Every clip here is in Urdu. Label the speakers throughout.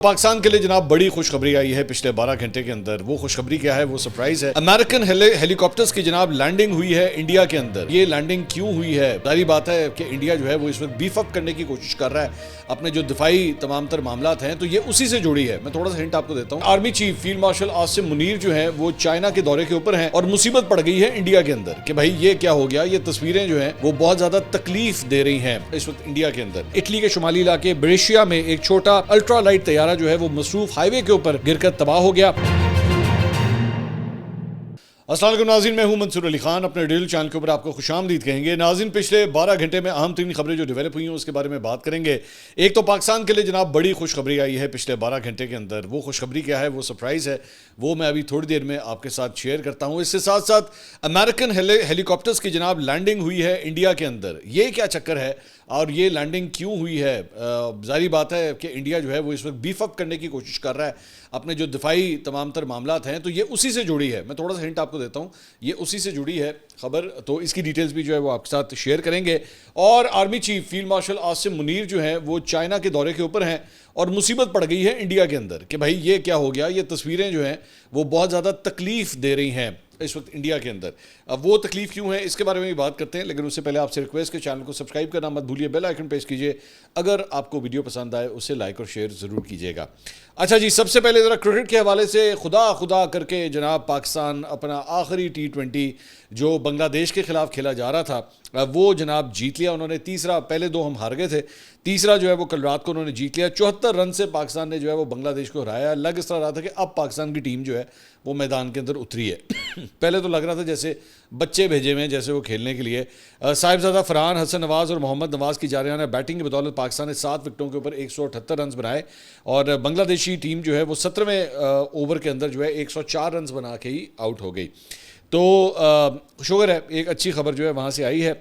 Speaker 1: پاکستان کے لیے جناب بڑی خوشخبری آئی ہے پچھلے 12 گھنٹے کے اندر. وہ خوشخبری کیا ہے؟ وہ سرپرائز ہے. امریکن ہیلی کاپٹرز کی جناب لینڈنگ ہوئی ہے انڈیا کے اندر. یہ لینڈنگ کیوں ہوئی ہے؟ ظاہری بات ہے کہ انڈیا جو ہے وہ اس وقت بیف اپ کرنے کی کوشش کر رہا ہے اپنے جو دفاعی تمام تر معاملات ہیں, تو یہ اسی سے جڑی ہے. میں تھوڑا سا ہنٹ آپ کو دیتا ہوں. Army chief field marshal Asim Munir جو ہیں وہ چائنا کے دورے کے اوپر ہیں اور مصیبت پڑ گئی ہے انڈیا کے اندر کہ بھائی یہ کیا ہو گیا. یہ تصویریں جو ہیں وہ بہت زیادہ تکلیف دے رہی ہیں اس وقت انڈیا کے اندر. اٹلی کے شمالی علاقے بریشیا میں ایک چھوٹا الٹرا لائٹ طیارہ جو ہے وہ مصروف ہائی وے کے اوپر گر کر تباہ ہو گیا. السلام علیکم ناظرین, میں ہوں منصور علی خان. اپنے ڈیل چینل کے اوپر آپ کو خوش آمدید کہیں گے. ناظرین, پچھلے 12 گھنٹے میں اہم ترین خبریں جو ڈیولپ ہوئی ہیں اس کے بارے میں بات کریں گے. ایک تو پاکستان کے لیے جناب بڑی خوشخبری آئی ہے پچھلے 12 گھنٹے کے اندر. وہ خوشخبری کیا ہے؟ وہ سرپرائز ہے. وہ میں ابھی تھوڑی دیر میں آپ کے ساتھ شیئر کرتا ہوں. اس سے ساتھ ساتھ امریکن ہیلی کاپٹرز کی جناب لینڈنگ ہوئی ہے انڈیا کے اندر. یہ کیا چکر ہے اور یہ لینڈنگ کیوں ہوئی ہے؟ ظاہری بات ہے کہ انڈیا جو ہے وہ اس وقت بیف اپ کرنے کی کوشش کر رہا ہے اپنے جو دفاعی تمام تر معاملات ہیں, تو یہ اسی سے جڑی ہے. میں تھوڑا سا ہنٹ آپ کو دیتا ہوں. یہ اسی سے جڑی ہے خبر, تو اس کی ڈیٹیلز بھی جو ہے وہ آپ کے ساتھ شیئر کریں گے. اور army chief field marshal Asim Munir جو ہیں وہ چائنا کے دورے کے اوپر ہیں اور مصیبت پڑ گئی ہے انڈیا کے اندر کہ بھائی یہ کیا ہو گیا. یہ تصویریں جو ہیں وہ بہت زیادہ تکلیف دے رہی ہیں اس وقت انڈیا کے اندر. اب وہ تکلیف کیوں ہے اس کے بارے میں بھی بات کرتے ہیں, لیکن اس سے پہلے آپ سے ریکویسٹ کہ چینل کو سبسکرائب کرنا مت بھولیے, بیل آئیکن پریس کیجئے. اگر آپ کو ویڈیو پسند آئے اسے لائک اور شیئر ضرور کیجئے گا. اچھا جی, سب سے پہلے ذرا کرکٹ کے حوالے سے خدا کر کے جناب پاکستان اپنا آخری T20 جو بنگلہ دیش کے خلاف کھیلا جا رہا تھا وہ جناب جیت لیا انہوں نے. تیسرا, پہلے 2 ہم ہار گئے تھے, تیسرا جو ہے وہ کل رات کو انہوں نے جیت لیا. 74 رن سے پاکستان نے جو ہے وہ بنگلہ دیش کو ہرایا. لگ اس طرح رہا تھا کہ اب پاکستان کی ٹیم جو ہے وہ میدان کے اندر اتری ہے. پہلے تو لگ رہا تھا جیسے بچے بھیجے ہوئے ہیں جیسے وہ کھیلنے کے لیے. صاحبزادہ فرحان, حسن نواز اور محمد نواز کی جارحانہ بیٹنگ کی بدولت پاکستان نے 7 وکٹوں کے اوپر 178 رنز بنائے اور بنگلہ دیشی ٹیم جو ہے وہ 17ویں اوور کے اندر جو ہے 104 رنز بنا کے ہی آؤٹ ہو گئی. تو شکر ہے, ایک اچھی خبر جو ہے وہاں سے آئی ہے.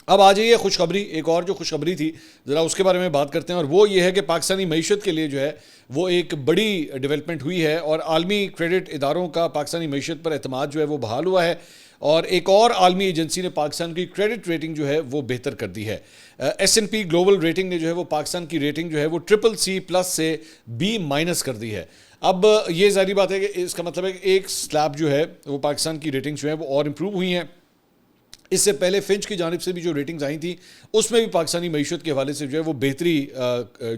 Speaker 1: اب آ جائیے خوشخبری, ایک اور جو خوشخبری تھی ذرا اس کے بارے میں بات کرتے ہیں, اور وہ یہ ہے کہ پاکستانی معیشت کے لیے جو ہے وہ ایک بڑی ڈیولپمنٹ ہوئی ہے اور عالمی کریڈٹ اداروں کا پاکستانی معیشت پر اعتماد جو ہے وہ بحال ہوا ہے. اور ایک اور عالمی ایجنسی نے پاکستان کی کریڈٹ ریٹنگ جو ہے وہ بہتر کر دی ہے. S&P گلوبل ریٹنگ نے جو ہے وہ پاکستان کی ریٹنگ جو ہے وہ CCC+ سے B- کر دی ہے. اب یہ ظاہری بات ہے کہ اس کا مطلب ہے کہ ایک سلیب جو ہے وہ پاکستان کی ریٹنگ جو ہے وہ اور امپروو ہوئی ہیں. اس سے پہلے فنچ کی جانب سے بھی جو ریٹنگز آئی تھیں اس میں بھی پاکستانی معیشت کے حوالے سے جو ہے وہ بہتری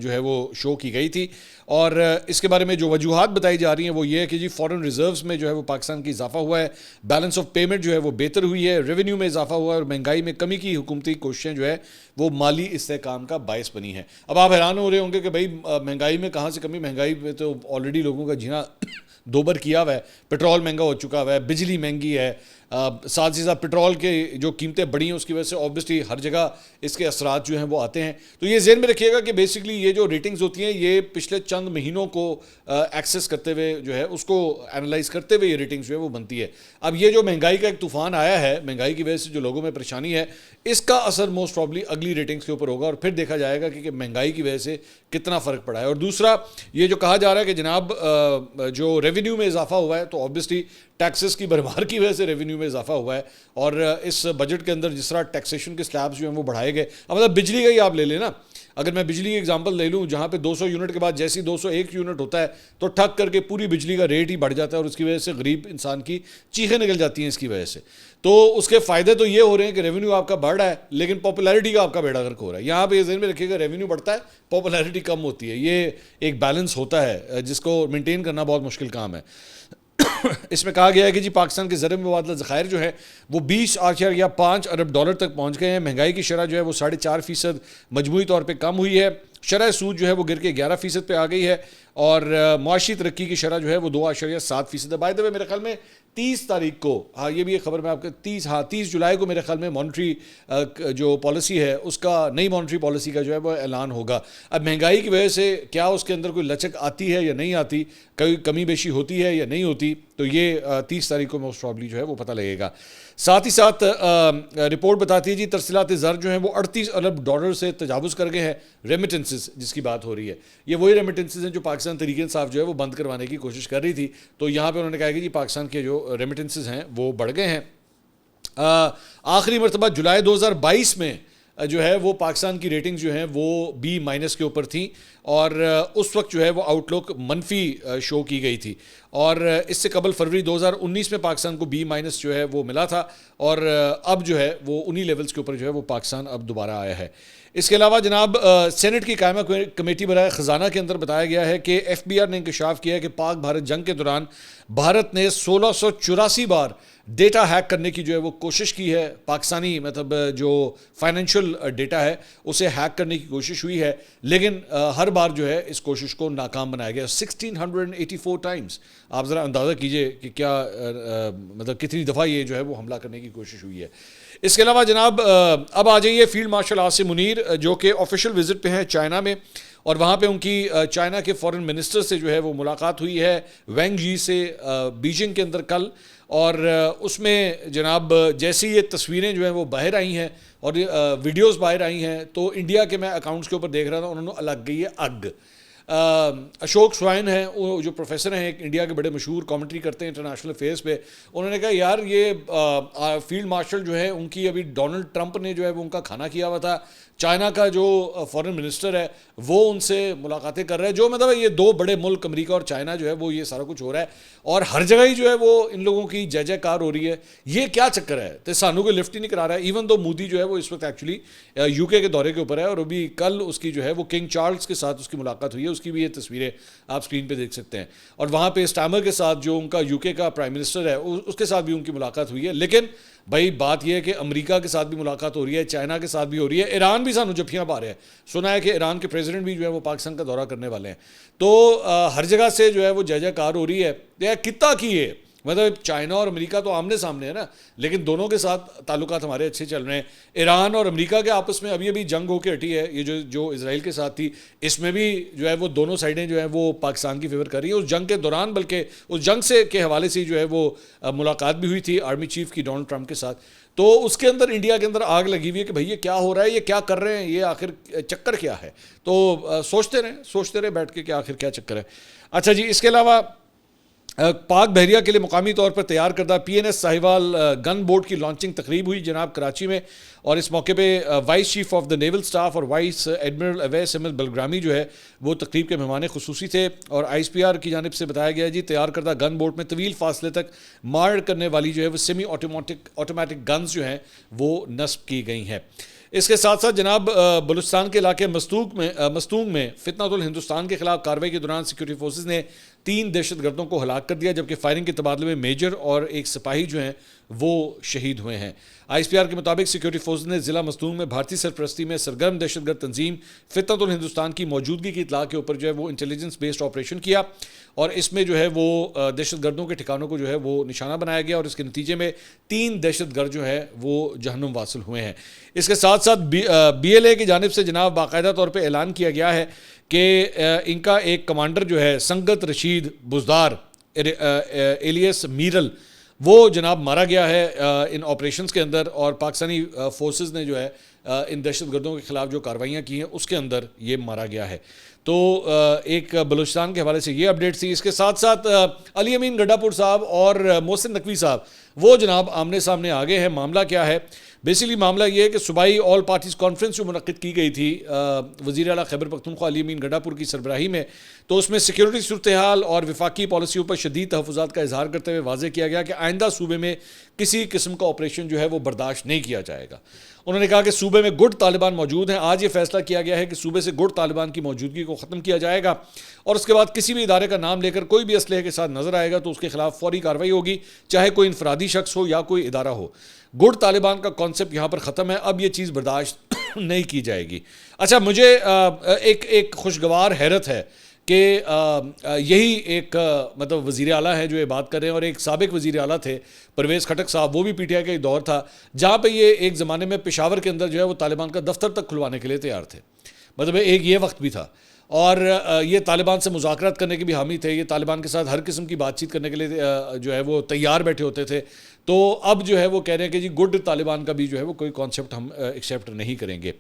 Speaker 1: جو ہے وہ شو کی گئی تھی. اور اس کے بارے میں جو وجوہات بتائی جا رہی ہیں وہ یہ ہے کہ جی فورن ریزروز میں جو ہے وہ پاکستان کی اضافہ ہوا ہے, بیلنس آف پیمنٹ جو ہے وہ بہتر ہوئی ہے, ریونیو میں اضافہ ہوا ہے اور مہنگائی میں کمی کی حکومتی کوششیں جو ہے وہ مالی استحکام کا باعث بنی ہیں. اب آپ حیران ہو رہے ہوں گے کہ بھائی مہنگائی میں کہاں سے کمی, مہنگائی میں تو آلریڈی لوگوں کا جینا دوبر کیا ہوا ہے. پٹرول مہنگا ہو چکا ہوا ہے, بجلی مہنگی ہے, ساتھ ہی ساتھ پٹرول کے جو قیمتیں بڑھی ہیں اس کی وجہ سے اوبویسلی ہر جگہ اس کے اثرات جو ہیں وہ آتے ہیں. تو یہ ذہن میں رکھیے گا کہ بیسکلی یہ جو ریٹنگز ہوتی ہیں یہ پچھلے چند مہینوں کو ایکسس کرتے ہوئے جو ہے اس کو اینالائز کرتے ہوئے یہ ریٹنگز جو ہے وہ بنتی ہے. اب یہ جو مہنگائی کا ایک طوفان آیا ہے, مہنگائی کی وجہ سے جو لوگوں میں پریشانی ہے, اس کا اثر موسٹ پرابلی اگلی ریٹنگز کے اوپر ہوگا اور پھر دیکھا جائے گا کہ مہنگائی کی وجہ سے کتنا فرق پڑا ہے. اور دوسرا یہ جو کہا جا رہا ہے کہ جناب جو ریونیو میں اضافہ ہوا ہے تو اوبویسلی ٹیکسز کی بھرمار کی وجہ سے ریونیو میں اضافہ ہوا ہے. اور اس بجٹ کے اندر جس طرح ٹیکسیشن کے سلیبز جو ہیں وہ بڑھائے گئے, اب مطلب بجلی کا ہی آپ لے لیں نا, اگر میں بجلی کی ایگزامپل لے لوں جہاں پہ 200 یونٹ کے بعد جیسی 201 یونٹ ہوتا ہے تو ٹھک کر کے پوری بجلی کا ریٹ ہی بڑھ جاتا ہے اور اس کی وجہ سے غریب انسان کی چیخیں نکل جاتی ہیں اس کی وجہ سے. تو اس کے فائدے تو یہ ہو رہے ہیں کہ ریونیو آپ کا بڑھ رہا ہے لیکن پاپولیرٹی کا آپ کا بیڑا غرق ہو رہا ہے. یہاں پہ یہ ذہن میں رکھیے گا ریونیو بڑھتا ہے, پاپولیرٹی کم ہوتی ہے. یہ ایک بیلنس ہوتا ہے جس کو مینٹین کرنا بہت مشکل کام ہے. اس میں کہا گیا ہے کہ جی پاکستان کے زر مبادلہ ذخائر جو ہے وہ 20.5 ارب ڈالر تک پہنچ گئے ہیں. مہنگائی کی شرح جو ہے وہ 4.5% مجموعی طور پہ کم ہوئی ہے. شرح سود جو ہے وہ گر کے 11% پہ آ گئی ہے اور معاشی ترقی کی شرح جو ہے وہ 2.7% ہے. بائی دا وے میرے خیال میں 30 تاریخ کو, ہاں یہ بھی ایک خبر میں آپ کے 30 جولائی کو میرے خیال میں مانیٹری جو پالیسی ہے اس کا, نئی مانیٹری پالیسی کا جو ہے وہ اعلان ہوگا. اب مہنگائی کی وجہ سے کیا اس کے اندر کوئی لچک آتی ہے یا نہیں آتی, کوئی کمی بیشی ہوتی ہے یا نہیں ہوتی, تو یہ 30 تاریخ کو موسٹ پرابلی جو ہے وہ پتہ لگے گا. ساتھ ہی ساتھ رپورٹ بتاتی ہے جی ترسیلات زر جو ہیں وہ 38 ارب ڈالر سے تجاوز کر گئے ہیں. ریمیٹنسز جس کی بات ہو رہی ہے, یہ وہی ریمیٹنسز ہیں جو پاکستان تحریک انصاف جو ہے وہ بند کروانے کی کوشش کر رہی تھی. تو یہاں پہ انہوں نے کہا کہ جی پاکستان کے جو ریمیٹنسز ہیں وہ بڑھ گئے ہیں. آخری مرتبہ جولائی 2022 میں جو ہے وہ پاکستان کی ریٹنگز جو ہیں وہ بی مائنس کے اوپر تھیں اور اس وقت جو ہے وہ آؤٹ لک منفی شو کی گئی تھی اور اس سے قبل فروری 2019 میں پاکستان کو بی مائنس جو ہے وہ ملا تھا اور اب جو ہے وہ انہی لیولز کے اوپر جو ہے وہ پاکستان اب دوبارہ آیا ہے. اس کے علاوہ جناب سینٹ کی قائمہ کمیٹی برائے خزانہ کے اندر بتایا گیا ہے کہ ایف بی آر نے انکشاف کیا ہے کہ پاک بھارت جنگ کے دوران بھارت نے 1684 بار ڈیٹا ہیک کرنے کی جو ہے وہ کوشش کی ہے. پاکستانی مطلب جو فائنینشیل ڈیٹا ہے اسے ہیک کرنے کی کوشش ہوئی ہے لیکن ہر بار جو ہے اس کوشش کو ناکام بنایا گیا. 1684 ٹائمز. آپ ذرا اندازہ کیجئے کہ کیا مطلب کتنی دفعہ یہ جو ہے وہ حملہ کرنے کی کوشش ہوئی ہے. اس کے علاوہ جناب اب آ جائیے فیلڈ مارشل عاصم منیر جو کہ آفیشیل وزٹ پہ ہیں چائنا میں اور وہاں پہ ان کی چائنا کے فارن منسٹر سے جو ہے وہ ملاقات ہوئی ہے وینگ جی سے بیجنگ کے اندر کل اور اس میں جناب جیسی یہ تصویریں جو ہیں وہ باہر آئی ہیں اور ویڈیوز باہر آئی ہیں تو انڈیا کے میں اکاؤنٹس کے اوپر دیکھ رہا تھا انہوں نے الگ گئی ہے اگ. اشوک سوائن ہیں وہ جو پروفیسر ہیں انڈیا کے بڑے مشہور کامنٹری کرتے ہیں انٹرنیشنل افیئرس پہ, انہوں نے کہا یار یہ فیلڈ مارشل جو ہے ان کی ابھی ڈونلڈ ٹرمپ نے جو ہے وہ ان کا کھانا کیا ہوا تھا, چائنا کا جو فارن منسٹر ہے وہ ان سے ملاقاتیں کر رہا ہے, جو مطلب یہ دو بڑے ملک امریکہ اور چائنا جو ہے وہ یہ سارا کچھ ہو رہا ہے اور ہر جگہ ہی جو ہے وہ ان لوگوں کی جے جے کار ہو رہی ہے. یہ کیا چکر ہے تو سانو کو لفٹ ہی نہیں کرا رہا ہے. ایون دو مودی جو ہے وہ اس وقت ایکچولی یو کے دورے کے اوپر ہے اور ابھی کل اس کی جو ہے وہ کنگ چارلز کے ساتھ اس کی ملاقات ہوئی ہے, اس کی بھی یہ تصویریں آپ اسکرین پہ دیکھ سکتے ہیں اور وہاں پہ اسٹامر کے ساتھ جو ان کا یو کے کا پرائم منسٹر ہے اس کے ساتھ بھی ان کی ملاقات ہوئی ہے. لیکن بھائی بات یہ ہے کہ امریکہ کے ساتھ بھی ملاقات ہو رہی ہے, چائنا کے ساتھ بھی ہو رہی ہے, ایران بھی سانو جفیاں پا رہے ہیں. سنا ہے کہ ایران کے پریزیڈنٹ بھی جو ہے وہ پاکستان کا دورہ کرنے والے ہیں. تو ہر جگہ سے جو ہے وہ جے جے کار ہو رہی ہے. کتا کی ہے مطلب چائنا اور امریکہ تو آمنے سامنے ہے نا, لیکن دونوں کے ساتھ تعلقات ہمارے اچھے چل رہے ہیں. ایران اور امریکہ کے آپس میں ابھی جنگ ہو کے ہٹی ہے, یہ جو اسرائیل کے ساتھ تھی اس میں بھی جو ہے وہ دونوں سائڈیں جو ہیں وہ پاکستان کی فیور کر رہی ہیں. اس جنگ کے دوران بلکہ اس جنگ سے کے حوالے سے جو ہے وہ ملاقات بھی ہوئی تھی آرمی چیف کی ڈونلڈ ٹرمپ کے ساتھ. تو اس کے اندر انڈیا کے اندر آگ لگی ہوئی ہے کہ بھئی یہ کیا ہو رہا ہے, یہ کیا کر رہے ہیں, یہ آخر چکر کیا ہے. تو سوچتے رہے بیٹھ کے کہ آخر کیا چکر ہے. اچھا جی, اس کے علاوہ پاک بحریہ کے لیے مقامی طور پر تیار کردہ پی این ایس ساہیوال گن بوٹ کی لانچنگ تقریب ہوئی جناب کراچی میں اور اس موقع پہ vice chief of the naval staff اور وائس ایڈمرل اویس احمد بلگرامی جو ہے وہ تقریب کے مہمان خصوصی تھے. اور آئی ایس پی آر کی جانب سے بتایا گیا جی تیار کردہ گن بوٹ میں طویل فاصلے تک مار کرنے والی جو ہے وہ سیمی آٹومیٹک گنز جو ہیں وہ نصب کی گئی ہیں. اس کے ساتھ ساتھ جناب بلوچستان کے علاقے مستونگ میں فتنۃ الہندوستان کے خلاف کارروائی کے دوران سیکورٹی فورسز نے 3 دہشت گردوں کو ہلاک کر دیا جبکہ فائرنگ کے تبادلے میں میجر اور ایک سپاہی جو ہیں وہ شہید ہوئے ہیں. آئی ایس پی آر کے مطابق سیکورٹی فورسز نے ضلع مستونگ میں بھارتی سرپرستی میں سرگرم دہشت گرد تنظیم فتنۃ الہندوستان کی موجودگی کی اطلاع کے اوپر جو ہے وہ انٹیلیجنس بیسڈ آپریشن کیا اور اس میں جو ہے وہ دہشت گردوں کے ٹھکانوں کو جو ہے وہ نشانہ بنایا گیا اور اس کے نتیجے میں 3 دہشت گرد جو ہے وہ جہنم واصل ہوئے ہیں. اس کے ساتھ ساتھ بی ایل اے کی جانب سے جناب باقاعدہ طور پہ اعلان کیا گیا ہے کہ ان کا ایک کمانڈر جو ہے سنگت رشید بزدار ایلیس میرل وہ جناب مارا گیا ہے ان آپریشنز کے اندر اور پاکستانی فورسز نے جو ہے ان دہشت گردوں کے خلاف جو کارروائیاں کی ہیں اس کے اندر یہ مارا گیا ہے. تو ایک بلوچستان کے حوالے سے یہ اپڈیٹ تھی. اس کے ساتھ ساتھ علی امین گڈھا پور صاحب اور محسن نقوی صاحب وہ جناب آمنے سامنے آگے ہیں. معاملہ کیا ہے؟ بیسیکلی معاملہ یہ ہے کہ صوبائی آل پارٹیز کانفرنس جو منعقد کی گئی تھی وزیر اعلیٰ خیبر پختونخوا علی امین گڈھا پور کی سربراہی میں, تو اس میں سیکیورٹی صورتحال اور وفاقی پالیسیوں پر شدید تحفظات کا اظہار کرتے ہوئے واضح کیا گیا کہ آئندہ صوبے میں کسی قسم کا آپریشن جو ہے وہ برداشت نہیں کیا جائے گا. انہوں نے کہا کہ صوبے میں گڈ طالبان موجود ہیں. آج یہ فیصلہ کیا گیا ہے کہ صوبے سے گڈ طالبان کی موجودگی کو ختم کیا جائے گا اور اس کے بعد کسی بھی ادارے کا نام لے کر کوئی بھی اسلحے کے ساتھ نظر آئے گا تو اس کے خلاف فوری کارروائی ہوگی, چاہے کوئی انفرادی شخص ہو یا کوئی ادارہ ہو. گڈ طالبان کا کانسیپٹ یہاں پر ختم ہے, اب یہ چیز برداشت نہیں کی جائے گی. اچھا, مجھے ایک خوشگوار حیرت ہے کہ یہی ایک مطلب وزیر اعلیٰ ہے جو یہ بات کر رہے ہیں اور ایک سابق وزیر اعلیٰ تھے پرویز خٹک صاحب, وہ بھی پی ٹی آئی کا ایک دور تھا جہاں پہ یہ ایک زمانے میں پشاور کے اندر جو ہے وہ طالبان کا دفتر تک کھلوانے کے لیے تیار تھے. مطلب ایک یہ وقت بھی تھا اور یہ طالبان سے مذاکرات کرنے کے بھی حامی تھے, یہ طالبان کے ساتھ ہر قسم کی بات چیت کرنے کے لیے جو ہے وہ تیار بیٹھے ہوتے تھے. تو اب جو ہے وہ کہہ رہے ہیں کہ جی گڈ طالبان کا بھی جو ہے وہ کوئی کانسیپٹ ہم ایکسیپٹ نہیں کریں گے.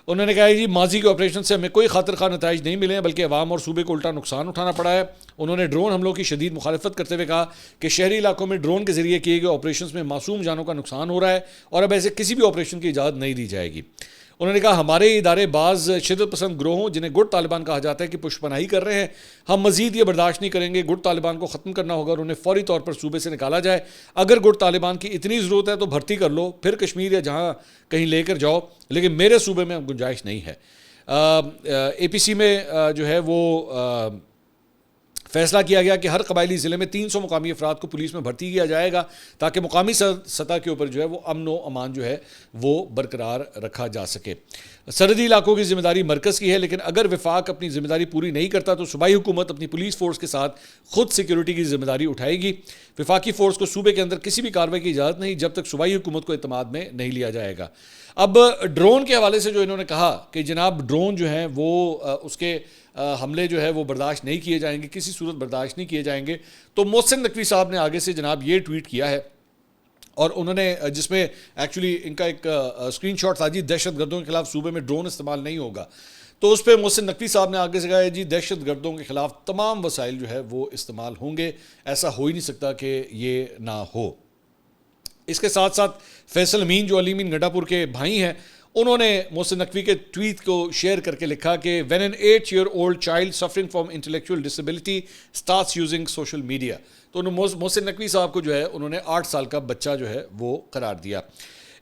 Speaker 1: انہوں نے کہا ہے جی ماضی کے آپریشن سے ہمیں کوئی خاطر خواہ نتائج نہیں ملے ہیں بلکہ عوام اور صوبے کو الٹا نقصان اٹھانا پڑا ہے. انہوں نے ڈرون حملوں کی شدید مخالفت کرتے ہوئے کہا کہ شہری علاقوں میں ڈرون کے ذریعے کیے گئے آپریشنز میں معصوم جانوں کا نقصان ہو رہا ہے اور اب ایسے کسی بھی آپریشن کی اجازت نہیں دی جائے گی. انہوں نے کہا ہمارے ادارے بعض شدت پسند گروہوں جنہیں گڈ طالبان کہا جاتا ہے کہ پشت پناہی کر رہے ہیں. ہم مزید یہ برداشت نہیں کریں گے. گڈ طالبان کو ختم کرنا ہوگا اور انہیں فوری طور پر صوبے سے نکالا جائے. اگر گڈ طالبان کی اتنی ضرورت ہے تو بھرتی کر لو, پھر کشمیر یا جہاں کہیں لے کر جاؤ, لیکن میرے صوبے میں گنجائش نہیں ہے. اے پی سی میں جو ہے وہ فیصلہ کیا گیا کہ ہر قبائلی ضلع میں 300 مقامی افراد کو پولیس میں بھرتی کیا جائے گا تاکہ مقامی سطح کے اوپر جو ہے وہ امن و امان جو ہے وہ برقرار رکھا جا سکے. سرحدی علاقوں کی ذمہ داری مرکز کی ہے, لیکن اگر وفاق اپنی ذمہ داری پوری نہیں کرتا تو صوبائی حکومت اپنی پولیس فورس کے ساتھ خود سیکیورٹی کی ذمہ داری اٹھائے گی. وفاقی فورس کو صوبے کے اندر کسی بھی کارروائی کی اجازت نہیں جب تک صوبائی حکومت کو اعتماد میں نہیں لیا جائے گا. اب ڈرون کے حوالے سے جو انہوں نے کہا کہ جناب ڈرون جو ہیں وہ اس کے حملے جو ہے وہ برداشت نہیں کیے جائیں گے, کسی صورت برداشت نہیں کیے جائیں گے, تو محسن نقوی صاحب نے آگے سے جناب یہ ٹویٹ کیا ہے اور انہوں نے جس میں ایکچولی ان کا ایک اسکرین شاٹ تھا جی دہشت گردوں کے خلاف صوبے میں ڈرون استعمال نہیں ہوگا, تو اس پہ محسن نقوی صاحب نے آگے سے کہا ہے جی دہشت گردوں کے خلاف تمام وسائل جو ہے وہ استعمال ہوں گے, ایسا ہو ہی نہیں سکتا کہ یہ نہ ہو. اس کے ساتھ ساتھ فیصل امین جو علی امین گڈھا پور کے بھائی ہیں, انہوں نے محسن نقوی کے ٹویٹ کو شیئر کر کے لکھا کہ when an 8-year-old child suffering from intellectual disability starts using social media, تو محسن نقوی صاحب کو جو ہے انہوں نے 8 سال کا بچہ جو ہے وہ قرار دیا.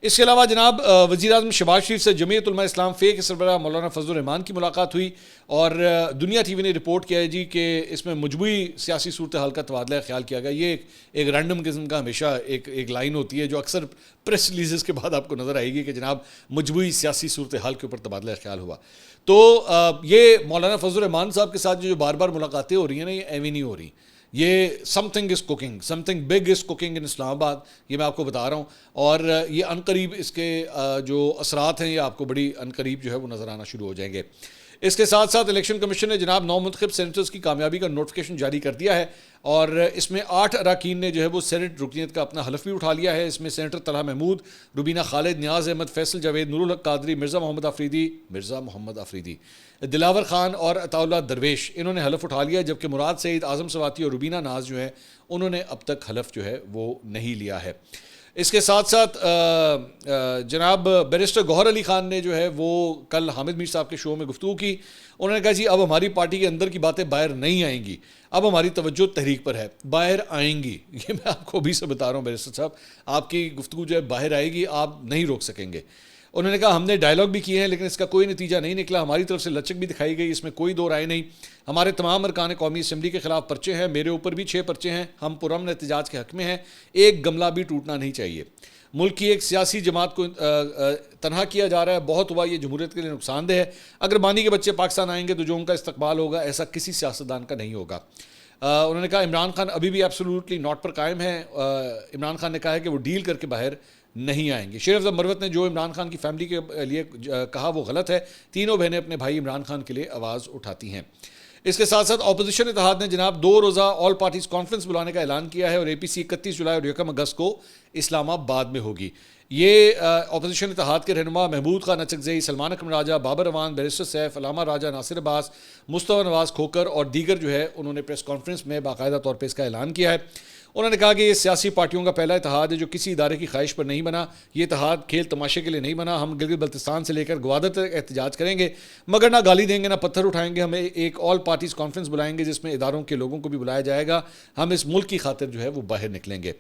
Speaker 1: اس کے علاوہ جناب وزیر اعظم شہباز شریف سے جمعیت علماء اسلام فے کے سربراہ مولانا فضل الرحمان کی ملاقات ہوئی اور دنیا ٹی وی نے رپورٹ کیا ہے جی کہ اس میں مجموعی سیاسی صورتحال کا تبادلہ خیال کیا گیا. یہ ایک رینڈم قسم کا ہمیشہ ایک لائن ہوتی ہے جو اکثر پریس ریلیزز کے بعد آپ کو نظر آئے گی کہ جناب مجموعی سیاسی صورتحال کے اوپر تبادلہ خیال ہوا. تو یہ مولانا فضل الرحمان صاحب کے ساتھ جو بار بار ملاقاتیں ہو رہی ہیں نا, یہ ایویں نہیں ہو رہی. یہ something is cooking, something big is cooking in Islamabad, یہ میں آپ کو بتا رہا ہوں. اور یہ عنقریب اس کے جو اثرات ہیں یہ آپ کو بڑی عنقریب جو ہے وہ نظر آنا شروع ہو جائیں گے. اس کے ساتھ ساتھ الیکشن کمیشن نے جناب 9 منتخب سینیٹرز کی کامیابی کا نوٹیفکیشن جاری کر دیا ہے اور اس میں 8 اراکین نے جو ہے وہ سینٹ رکنیت کا اپنا حلف بھی اٹھا لیا ہے. اس میں سینیٹر طلحہ محمود, روبینہ خالد, نیاز احمد, فیصل جاوید, نور الحق قادری, مرزا محمد آفریدی, دلاور خان اور عطا اللہ درویش, انہوں نے حلف اٹھا لیا, جبکہ مراد سعید, اعظم سواتی اور روبینہ ناز جو ہے انہوں نے اب تک حلف جو ہے وہ نہیں لیا ہے. اس کے ساتھ ساتھ جناب بیرسٹر گوہر علی خان نے جو ہے وہ کل حامد میر صاحب کے شو میں گفتگو کی. انہوں نے کہا جی اب ہماری پارٹی کے اندر کی باتیں باہر نہیں آئیں گی, اب ہماری توجہ تحریک پر ہے, باہر آئیں گی. یہ میں آپ کو ابھی سے بتا رہا ہوں بیرسٹر صاحب, آپ کی گفتگو جو ہے باہر آئے گی, آپ نہیں روک سکیں گے. انہوں نے کہا ہم نے ڈائلاگ بھی کیے ہیں لیکن اس کا کوئی نتیجہ نہیں نکلا, ہماری طرف سے لچک بھی دکھائی گئی, اس میں کوئی دو رائے نہیں. ہمارے تمام ارکان قومی اسمبلی کے خلاف پرچے ہیں, میرے اوپر بھی 6 پرچے ہیں, ہم پرامن احتجاج کے حق میں ہیں, ایک گملہ بھی ٹوٹنا نہیں چاہیے. ملک کی ایک سیاسی جماعت کو تنہا کیا جا رہا ہے, بہت ہوا, یہ جمہوریت کے لیے نقصان دہ ہے. اگر بانی کے بچے پاکستان آئیں گے تو جو ان کا استقبال ہوگا ایسا کسی سیاستدان کا نہیں ہوگا. انہوں نے کہا عمران خان ابھی بھی ایبسولوٹلی ناٹ پر قائم ہے. عمران خان نے کہا ہے کہ وہ ڈیل کر کے باہر نہیں آئیں گے. شیر افضل مروت نے جو عمران خان کی فیملی کے لیے کہا وہ غلط ہے, تینوں بہنیں اپنے بھائی عمران خان کے لیے آواز اٹھاتی ہیں. اس کے ساتھ ساتھ اپوزیشن اتحاد نے جناب 2 روزہ آل پارٹیز کانفرنس بلانے کا اعلان کیا ہے اور اے پی سی 31 جولائی اور 1 اگست کو اسلام آباد میں ہوگی. یہ اپوزیشن اتحاد کے رہنما محمود خان اچکزئی, سلمان اکرم راجہ, بابر اعوان, بیرسٹر سیف, علامہ راجہ, ناصر عباس, مصطفیٰ نواز کھوکر اور دیگر جو ہے انہوں نے پریس کانفرنس میں باقاعدہ طور پہ اس کا اعلان کیا ہے. انہوں نے کہا کہ یہ سیاسی پارٹیوں کا پہلا اتحاد ہے جو کسی ادارے کی خواہش پر نہیں بنا, یہ اتحاد کھیل تماشے کے لیے نہیں بنا. ہم گلگت بلتستان سے لے کر گوادر تک احتجاج کریں گے مگر نہ گالی دیں گے نہ پتھر اٹھائیں گے. ہمیں ایک آل پارٹیز کانفرنس بلائیں گے جس میں اداروں کے لوگوں کو بھی بلایا جائے گا. ہم اس ملک کی خاطر جو ہے وہ باہر نکلیں گے.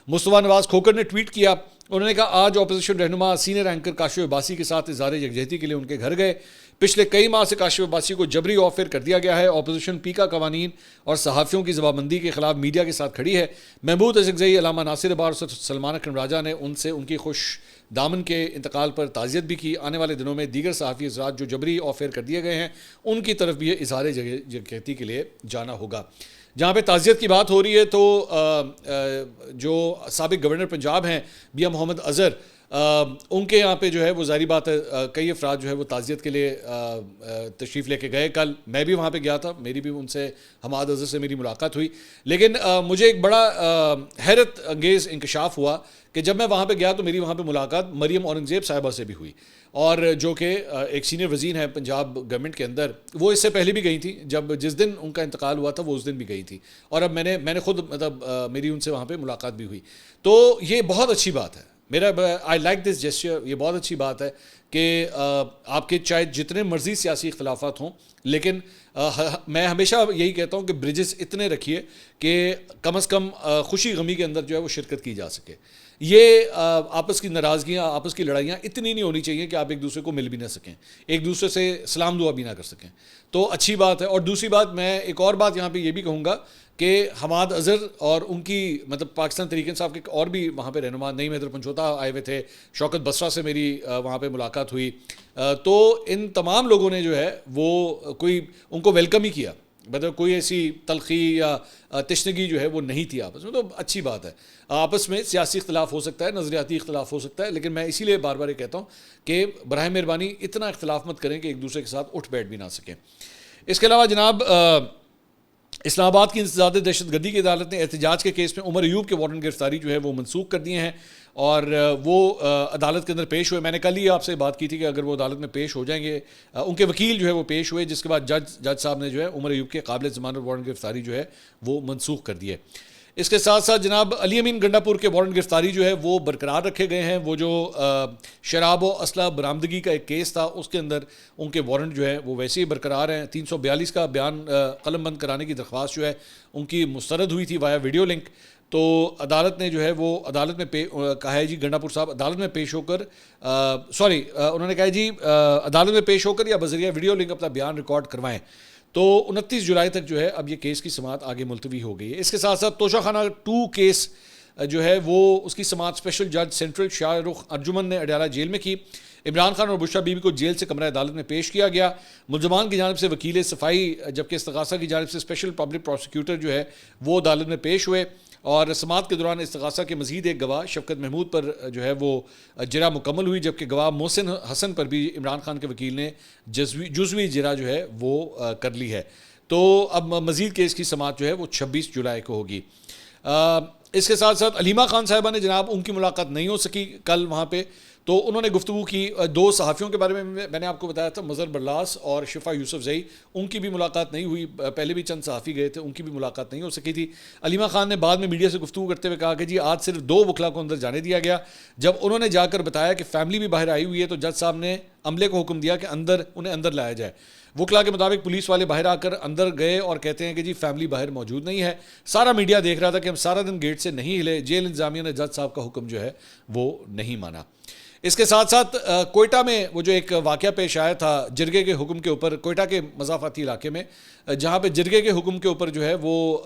Speaker 1: مصطفیٰ نواز کھوکر نے ٹویٹ کیا, انہوں نے کہا آج اپوزیشن رہنما سینئر اینکر کاشف عباسی کے ساتھ اظہار یکجہتی کے لیے ان کے گھر گئے. پچھلے کئی ماہ سے کاشف عباسی کو جبری آفر کر دیا گیا ہے. اپوزیشن پیکا قوانین اور صحافیوں کی زبانبندی کے خلاف میڈیا کے ساتھ کھڑی ہے. محمود اچکزئی, علامہ ناصر عباس اور سلمان اکرم راجہ نے ان سے ان کی خوش دامن کے انتقال پر تعزیت بھی کی. آنے والے دنوں میں دیگر صحافی حضرات جو جبری آفر کر دیے گئے ہیں ان کی طرف بھی یہ اظہار یکجہتی کے لیے جانا ہوگا. جہاں پہ تعزیت کی بات ہو رہی ہے تو جو سابق گورنر پنجاب ہیں بیا محمد اظہر, ان کے یہاں پہ جو ہے وہ ظاہری بات ہے کئی افراد جو ہے وہ تعزیت کے لیے تشریف لے کے گئے. کل میں بھی وہاں پہ گیا تھا, میری بھی ان سے حماد اظہر سے میری ملاقات ہوئی, لیکن مجھے ایک بڑا حیرت انگیز انکشاف ہوا کہ جب میں وہاں پہ گیا تو میری وہاں پہ ملاقات مریم اورنگزیب صاحبہ سے بھی ہوئی, اور جو کہ ایک سینئر وزیر ہیں پنجاب گورنمنٹ کے اندر. وہ اس سے پہلے بھی گئی تھیں, جس دن ان کا انتقال ہوا تھا وہ اس دن بھی گئی تھی, اور اب میں نے خود مطلب میری ان سے وہاں پہ ملاقات بھی ہوئی. تو یہ بہت اچھی بات ہے, میرا آئی لائک دس جیسچر، یہ بہت اچھی بات ہے کہ آپ کے چاہے جتنے مرضی سیاسی اختلافات ہوں، لیکن میں ہمیشہ یہی کہتا ہوں کہ برجز اتنے رکھیے کہ کم از کم خوشی غمی کے اندر جو ہے وہ شرکت کی جا سکے. یہ آپس کی ناراضگیاں، آپس کی لڑائیاں اتنی نہیں ہونی چاہیے کہ آپ ایک دوسرے کو مل بھی نہ سکیں، ایک دوسرے سے سلام دعا بھی نہ کر سکیں. تو اچھی بات ہے. اور دوسری بات، میں ایک اور بات یہاں پہ یہ بھی کہوں گا کہ حماد اظہر اور ان کی مطلب پاکستان تحریک انصاف کے اور بھی وہاں پہ رہنما، نعیم حیدر پنجوتا آئے ہوئے تھے، شوکت بسرا سے میری وہاں پہ ملاقات ہوئی. تو ان تمام لوگوں نے جو ہے وہ کوئی ان کو ویلکم ہی کیا، مطلب کوئی ایسی تلخی یا تشنگی جو ہے وہ نہیں تھی آپس میں. تو اچھی بات ہے. آپس میں سیاسی اختلاف ہو سکتا ہے، نظریاتی اختلاف ہو سکتا ہے، لیکن میں اسی لیے بار بار یہ کہتا ہوں کہ براہ مہربانی اتنا اختلاف مت کریں کہ ایک دوسرے کے ساتھ اٹھ بیٹھ بھی نہ سکیں. اس کے علاوہ جناب، اسلام آباد کی انسداد دہشت گردی کی عدالت نے احتجاج کے کیس میں عمر ایوب کے وارنٹ گرفتاری جو ہے وہ منسوخ کر دیے ہیں اور وہ عدالت کے اندر پیش ہوئے. میں نے کل ہی آپ سے بات کی تھی کہ اگر وہ عدالت میں پیش ہو جائیں گے، ان کے وکیل جو ہے وہ پیش ہوئے، جس کے بعد جج صاحب نے جو ہے عمر ایوب کے قابل ضمانت وارنٹ گرفتاری جو ہے وہ منسوخ کر دیے. اس کے ساتھ ساتھ جناب علی امین گنڈا پور کے وارنٹ گرفتاری جو ہے وہ برقرار رکھے گئے ہیں. وہ جو شراب و اسلحہ برآمدگی کا ایک کیس تھا، اس کے اندر ان کے وارنٹ جو ہے وہ ویسے ہی برقرار ہیں. 342 کا بیان قلم بند کرانے کی درخواست جو ہے ان کی مسترد ہوئی تھی وایا ویڈیو لنک. تو عدالت نے جو ہے وہ عدالت میں کہا ہے جی گنڈا پور صاحب عدالت میں پیش ہو کر انہوں نے کہا جی عدالت میں پیش ہو کر یا بذریعہ ویڈیو لنک اپنا بیان ریکارڈ کروائیں. تو 29 جولائی تک جو ہے اب یہ کیس کی سماعت آگے ملتوی ہو گئی ہے. اس کے ساتھ ساتھ توشہ خانہ 2 کیس جو ہے وہ اس کی سماعت اسپیشل جج سینٹرل شاہ رخ ارجمن نے اڈیالہ جیل میں کی. عمران خان اور بشرا بی بی کو جیل سے کمرہ عدالت میں پیش کیا گیا. ملزمان کی جانب سے وکیل صفائی، جبکہ استغاثہ کی جانب سے اسپیشل پبلک پروسیکیوٹر جو ہے وہ عدالت میں پیش ہوئے. اور سماعت کے دوران استغاثہ کے مزید ایک گواہ شفقت محمود پر جو ہے وہ جرح مکمل ہوئی، جبکہ گواہ محسن حسن پر بھی عمران خان کے وکیل نے جزوی جرح جو ہے وہ کر لی ہے. تو اب مزید کیس کی سماعت جو ہے وہ 26 جولائی کو ہوگی. اس کے ساتھ ساتھ علیمہ خان صاحبہ نے جناب ان کی ملاقات نہیں ہو سکی کل وہاں پہ، تو انہوں نے گفتگو کی 2 صحافیوں کے بارے میں نے آپ کو بتایا تھا، مظہر برلاس اور شفا یوسف زئی، ان کی بھی ملاقات نہیں ہوئی. پہلے بھی چند صحافی گئے تھے، ان کی بھی ملاقات نہیں ہو سکی تھی. علیمہ خان نے بعد میں میڈیا سے گفتگو کرتے ہوئے کہا کہ جی آج صرف 2 وکلا کو اندر جانے دیا گیا. جب انہوں نے جا کر بتایا کہ فیملی بھی باہر آئی ہوئی ہے تو جج صاحب نے عملے کو حکم دیا کہ انہیں اندر لایا جائے. وکلا کے مطابق پولیس والے باہر آ کر اندر گئے اور کہتے ہیں کہ جی فیملی باہر موجود نہیں ہے. سارا میڈیا دیکھ رہا تھا کہ ہم سارا دن گیٹ سے نہیں ہلے. جیل انتظامیہ نے جج صاحب کا حکم جو ہے وہ نہیں مانا. اس کے ساتھ ساتھ کوئٹہ میں وہ جو ایک واقعہ پیش آیا تھا جرگے کے حکم کے اوپر، کوئٹہ کے مضافاتی علاقے میں، جہاں پہ جرگے کے حکم کے اوپر جو ہے وہ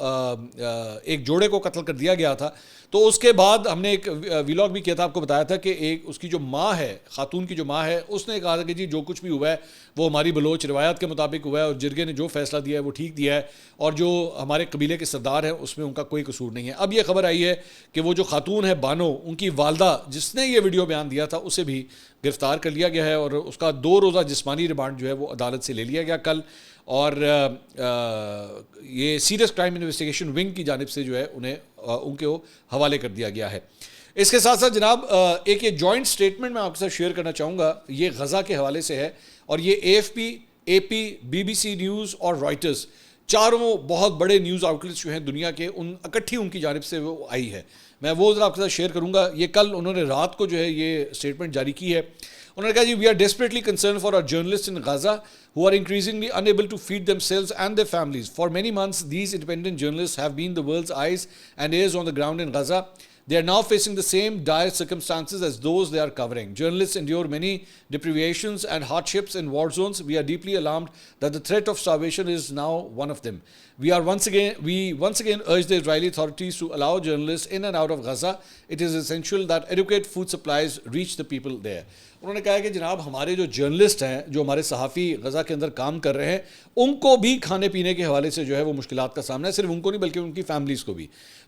Speaker 1: ایک جوڑے کو قتل کر دیا گیا تھا. تو اس کے بعد ہم نے ایک ویلاگ بھی کیا تھا، آپ کو بتایا تھا کہ ایک اس کی جو ماں ہے، خاتون کی جو ماں ہے، اس نے کہا تھا کہ جی جو کچھ بھی ہوا ہے وہ ہماری بلوچ روایات کے مطابق ہوا ہے اور جرگے نے جو فیصلہ دیا ہے وہ ٹھیک دیا ہے اور جو ہمارے قبیلے کے سردار ہیں اس میں ان کا کوئی قصور نہیں ہے. اب یہ خبر آئی ہے کہ وہ جو خاتون ہے بانو، ان کی والدہ جس نے یہ ویڈیو بیان دیا تھا، اسے بھی گرفتار کر لیا گیا ہے اور اس کا 2 روزہ جسمانی ریمانڈ جو ہے وہ عدالت سے لے لیا گیا کل. اور یہ سیریس کرائم انویسٹیگیشن ونگ کی جانب سے جو ہے انہیں ان کے حوالے کر دیا گیا ہے. اس کے ساتھ ساتھ جناب ایک یہ جوائنٹ سٹیٹمنٹ میں آپ کے ساتھ شیئر کرنا چاہوں گا، یہ غزہ کے حوالے سے ہے اور یہ AFP، AP، BBC نیوز اور رائٹرز، چاروں بہت بڑے نیوز آؤٹ لیٹس جو ہیں دنیا کے، اکٹھی ان کی جانب سے وہ آئی ہے. میں وہ ذرا آپ کے ساتھ شیئر کروں گا. یہ کل انہوں نے رات کو جو ہے یہ اسٹیٹمنٹ جاری کی ہے. انہوں نے کہا جی we are desperately concerned for our journalist in Gaza who are increasingly unable to feed themselves and their families. For many months, these independent journalists have been the world's eyes and ears on the ground in Gaza. They are now facing the same dire circumstances as those they are covering. Journalists endure many deprivations and hardships in war zones. We are deeply alarmed that the threat of starvation is now one of them. We once again urge the Israeli authorities to allow journalists in and out of Gaza. It is essential that adequate food supplies reach the people there. انہوں نے کہا کہ جناب ہمارے جو جرنلسٹ ہیں، جو ہمارے صحافی غزہ کے اندر کام کر رہے ہیں، ان کو بھی کھانے پینے کے حوالے سے جو ہے وہ مشکلات کا سامنا ہے. صرف ان کو نہیں بلکہ ان کی فیملیز کو بھی.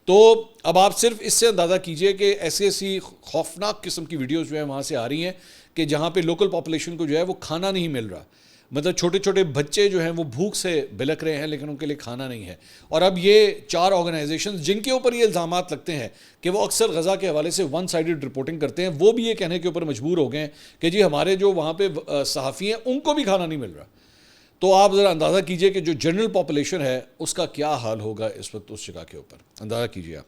Speaker 1: تو اب آپ صرف اس سے اندازہ کیجئے کہ ایسی خوفناک قسم کی ویڈیوز جو ہیں وہاں سے آ رہی ہیں کہ جہاں پہ لوکل پاپولیشن کو جو ہے وہ کھانا نہیں مل رہا. مطلب چھوٹے چھوٹے بچے جو ہیں وہ بھوک سے بلک رہے ہیں لیکن ان کے لیے کھانا نہیں ہے. اور اب یہ 4 آرگنائزیشنز جن کے اوپر یہ الزامات لگتے ہیں کہ وہ اکثر غزہ کے حوالے سے ون سائیڈڈ رپورٹنگ کرتے ہیں، وہ بھی یہ کہنے کے اوپر مجبور ہو گئے ہیں کہ جی ہمارے جو وہاں پہ صحافی ہیں ان کو بھی کھانا نہیں مل رہا. تو آپ ذرا اندازہ کیجئے کہ جو جنرل پاپولیشن ہے اس کا کیا حال ہوگا اس وقت اس جگہ کے اوپر، اندازہ کیجئے آپ.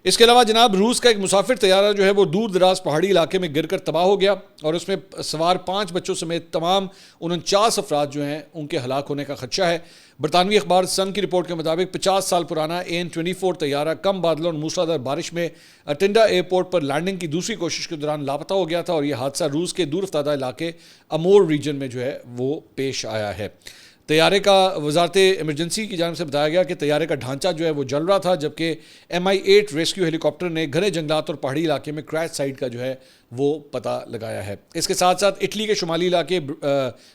Speaker 1: اس کے علاوہ جناب روس کا ایک مسافر طیارہ جو ہے وہ دور دراز پہاڑی علاقے میں گر کر تباہ ہو گیا اور اس میں سوار 5 بچوں سمیت تمام 49 افراد جو ہیں ان کے ہلاک ہونے کا خدشہ ہے۔ برطانوی اخبار سن کی رپورٹ کے مطابق 50 سال پرانا AN-24 طیارہ کم بادلوں اور موسلادھار بارش میں اٹنڈا ایئرپورٹ پر لینڈنگ کی دوسری کوشش کے دوران لاپتہ ہو گیا تھا، اور یہ حادثہ روس کے دور افتادہ علاقے امور ریجن میں جو ہے وہ پیش آیا ہے۔ طیارے کا وزارت ایمرجنسی کی جانب سے بتایا گیا کہ طیارے کا ڈھانچہ جو ہے وہ جل رہا تھا، جبکہ MI-8 ریسکیو ہیلی کاپٹر نے گھنے جنگلات اور پہاڑی علاقے میں کریش سائٹ کا جو ہے وہ پتہ لگایا ہے۔ اس کے ساتھ ساتھ اٹلی کے شمالی علاقے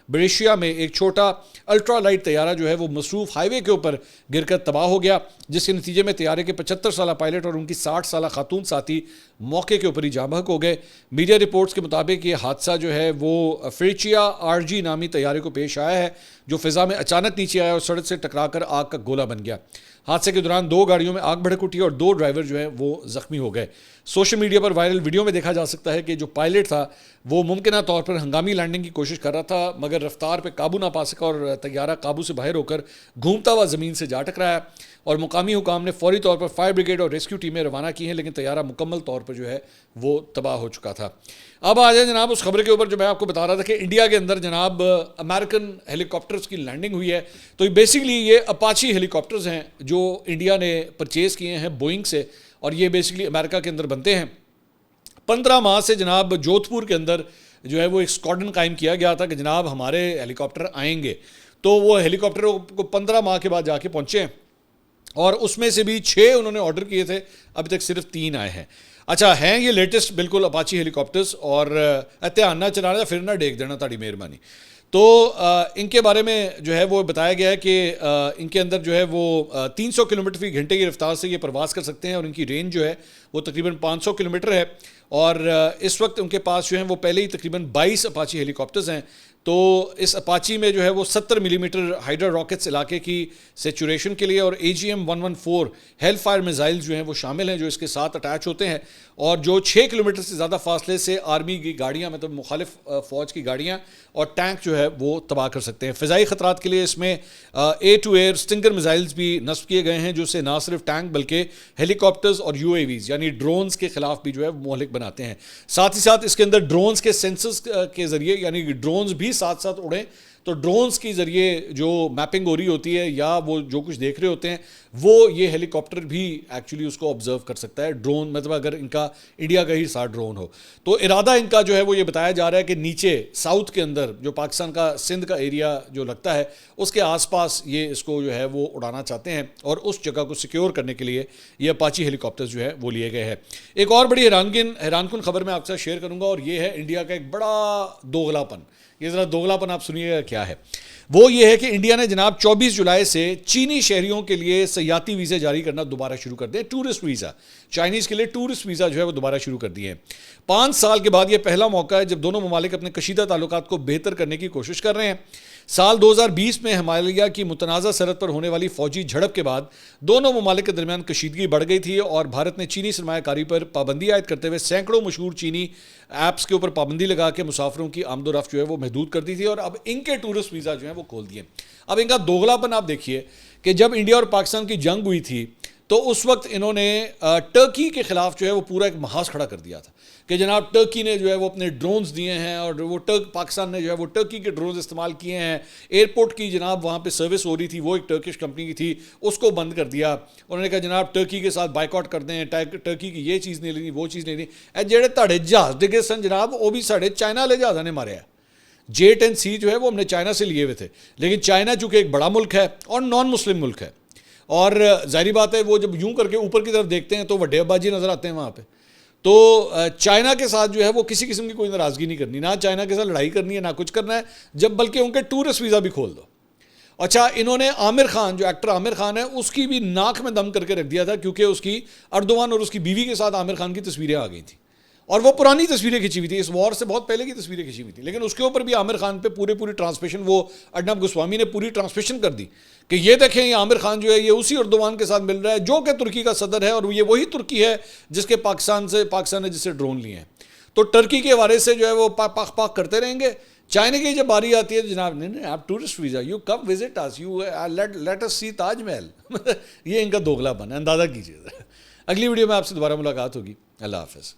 Speaker 1: بریشیا میں ایک چھوٹا الٹرا لائٹ طیارہ جو ہے وہ مصروف ہائی وے کے اوپر گر کر تباہ ہو گیا، جس کے نتیجے میں طیارے کے 75 سالہ پائلٹ اور ان کی 60 سالہ خاتون ساتھی موقع کے اوپر ہی جاں بحق ہو گئے۔ میڈیا رپورٹس کے مطابق یہ حادثہ جو ہے وہ فریچیا RG نامی طیارے کو پیش آیا ہے، جو فضا میں اچانک نیچے آیا اور سڑک سے ٹکرا کر آگ کا گولہ بن گیا۔ حادثے کے دوران 2 گاڑیوں میں آگ بھڑک اٹھی اور 2 ڈرائیور جو ہیں وہ زخمی ہو گئے۔ سوشل میڈیا پر وائرل ویڈیو میں دیکھا جا سکتا ہے کہ جو پائلٹ تھا وہ ممکنہ طور پر ہنگامی لینڈنگ کی کوشش کر رہا تھا، مگر رفتار پہ قابو نہ پا سکا اور طیارہ قابو سے باہر ہو کر گھومتا ہوا زمین سے جا ٹکرایا، اور مقامی حکام نے فوری طور پر فائر بریگیڈ اور ریسکیو ٹیمیں روانہ کی ہیں، لیکن طیارہ مکمل طور پر جو ہے وہ تباہ ہو چکا تھا۔ اب آ جائیں جناب اس خبر کے اوپر جو میں آپ کو بتا رہا تھا کہ انڈیا کے اندر جناب امریکن ہیلی کاپٹرز کی لینڈنگ ہوئی ہے۔ تو بیسیکلی یہ اپاچی ہیلی کاپٹرز ہیں جو انڈیا نے پرچیز کیے ہیں بوئنگ سے، اور یہ بیسیکلی امریکہ کے اندر بنتے ہیں۔ 15 ماہ سے جناب جودھ پور کے اندر جو ہے وہ ایک اسکواڈن قائم کیا گیا تھا کہ جناب ہمارے ہیلی کاپٹر آئیں گے، تو وہ ہیلی کاپٹر کو 15 ماہ کے بعد جا کے پہنچے ہیں، اور اس میں سے بھی 6 انہوں نے آرڈر کیے تھے، ابھی تک صرف 3 آئے ہیں۔ اچھا ہیں یہ لیٹسٹ بالکل اپاچی ہیلی کاپٹرز، اور دھیان نہ چلانا پھر نہ ڈیک دینا تاڑی مہربانی۔ تو ان کے بارے میں جو ہے وہ بتایا گیا ہے کہ ان کے اندر جو ہے وہ 300 کلومیٹر فی گھنٹے کی رفتار سے یہ پرواز کر سکتے ہیں، اور ان کی رینج جو ہے وہ تقریباً 500 کلومیٹر ہے، اور اس وقت ان کے پاس جو ہیں وہ پہلے ہی تقریباً 22 اپاچی ہیلی کاپٹرز ہیں۔ تو اس اپاچی میں جو ہے وہ 70 ملی میٹر ہائیڈرا راکٹس علاقے کی سیچوریشن کے لیے، اور AGM-114 ہیل فائر میزائل جو ہیں وہ شامل ہیں جو اس کے ساتھ اٹیچ ہوتے ہیں، اور جو 6 کلومیٹر سے زیادہ فاصلے سے آرمی کی گاڑیاں، مطلب مخالف فوج کی گاڑیاں اور ٹینک جو ہے وہ تباہ کر سکتے ہیں۔ فضائی خطرات کے لیے اس میں ایر ٹو ایئر سٹنگر میزائلز بھی نصب کیے گئے ہیں، جو سے نہ صرف ٹینک بلکہ ہیلی کاپٹرز اور UAVs یعنی ڈرونز کے خلاف بھی جو ہے مہلک بناتے ہیں۔ ساتھ ہی ساتھ اس کے اندر ڈرونز کے سینسرز کے ذریعے، یعنی ڈرونز بھی ساتھ ساتھ اڑیں تو ڈرونز کی ذریعے جو میپنگ ہو رہی ہوتی ہے یا وہ جو کچھ دیکھ رہے ہوتے ہیں وہ یہ ہیلی کاپٹر بھی ایکچولی اس کو آبزرو کر سکتا ہے، ڈرون مطلب اگر ان کا انڈیا کا ہی ساتھ ڈرون ہو تو ارادہ ان کا جو ہے وہ یہ بتایا جا رہا ہے کہ نیچے ساؤتھ کے اندر جو پاکستان کا سندھ کا ایریا جو لگتا ہے اس کے آس پاس یہ اس کو جو ہے وہ اڑانا چاہتے ہیں، اور اس جگہ کو سیکیور کرنے کے لیے یہ اپاچی ہیلی کاپٹر جو ہے وہ لیے گئے ہیں۔ ایک اور بڑی حیران کن خبر میں آپ کے ساتھ شیئر کروں گا، اور یہ ہے انڈیا کا ایک بڑا دوغلا پن۔ یہ ذرا دوغلا پن آپ سنیے گا کیا ہے۔ وہ یہ ہے کہ انڈیا نے جناب 24 جولائی سے چینی شہریوں کے لیے سیاحتی ویزے جاری کرنا دوبارہ شروع کر دیں، ٹورسٹ ویزا، چائنیز کے لیے ٹورسٹ ویزا جو ہے وہ دوبارہ شروع کر دیے ہیں۔ 5 سال کے بعد یہ پہلا موقع ہے جب دونوں ممالک اپنے کشیدہ تعلقات کو بہتر کرنے کی کوشش کر رہے ہیں۔ سال 2020 میں ہمالیہ کی متنازع سرحد پر ہونے والی فوجی جھڑپ کے بعد دونوں ممالک کے درمیان کشیدگی بڑھ گئی تھی، اور بھارت نے چینی سرمایہ کاری پر پابندی عائد کرتے ہوئے سینکڑوں مشہور چینی ایپس کے اوپر پابندی لگا کے مسافروں کی آمد و رفت جو ہے وہ محدود کر دی تھی، اور اب ان کے ٹورسٹ ویزا جو ہیں وہ کھول دیے۔ اب ان کا دوغلا پن آپ دیکھیے کہ جب انڈیا اور پاکستان کی جنگ ہوئی تھی تو اس وقت انہوں نے ٹرکی کے خلاف جو ہے وہ پورا ایک محاذ کھڑا کر دیا تھا کہ جناب ٹرکی نے جو ہے وہ اپنے ڈرونز دیے ہیں، اور وہ پاکستان نے جو ہے وہ ٹرکی کے ڈرونز استعمال کیے ہیں۔ ایئرپورٹ کی جناب وہاں پہ سروس ہو رہی تھی، وہ ایک ٹرکش کمپنی کی تھی، اس کو بند کر دیا۔ انہوں نے کہا جناب ٹرکی کے ساتھ بائیکاٹ کر دیں، ٹرکی کی یہ چیز نہیں لینی، وہ چیز نہیں لینی۔ جڑے تھوڑے جہاز ڈگے سن جناب وہ بھی ساڑھے چائنا والے جہازوں نے مارے ہیں۔ J-10C جو ہے وہ ہم نے چائنا سے لیے ہوئے تھے، لیکن چائنا چونکہ ایک بڑا ملک ہے اور نان مسلم ملک ہے، اور ظاہری بات ہے وہ جب یوں کر کے اوپر کی طرف دیکھتے ہیں تو وڈے اباجی نظر آتے ہیں وہاں پہ۔ تو چائنا کے ساتھ جو ہے وہ کسی قسم کی کوئی ناراضگی نہیں کرنی، نہ چائنا کے ساتھ لڑائی کرنی ہے، نہ کچھ کرنا ہے، جب بلکہ ان کے ٹورسٹ ویزا بھی کھول دو۔ اچھا انہوں نے عامر خان جو ایکٹر عامر خان ہے اس کی بھی ناک میں دم کر کے رکھ دیا تھا، کیونکہ اس کی اردوان اور اس کی بیوی کے ساتھ عامر خان کی تصویریں آ گئی تھیں، اور وہ پرانی تصویریں کھینچی ہوئی تھی، اس وار سے بہت پہلے کی تصویریں کھینچی ہوئی تھی، لیکن اس کے اوپر بھی عامر خان پہ پوری ٹرانسمیشن، وہ ارنب گوسوامی نے پوری ٹرانسمیشن کر دی کہ یہ دیکھیں یہ عامر خان جو ہے یہ اسی اردوان کے ساتھ مل رہا ہے جو کہ ترکی کا صدر ہے، اور یہ وہی ترکی ہے جس کے پاکستان نے جس سے ڈرون لیے ہیں۔ تو ٹرکی کے حوالے سے جو ہے وہ پاک کرتے رہیں گے۔ چائنا کی جب باری آتی ہے تو جناب نہیں آپ tourist visa, you come visit us, you let us see Taj Mahal. یہ ان کا دوغلا پن ہے، اندازہ کیجیے۔ اگلی ویڈیو میں آپ سے دوبارہ ملاقات ہوگی. اللہ حافظ.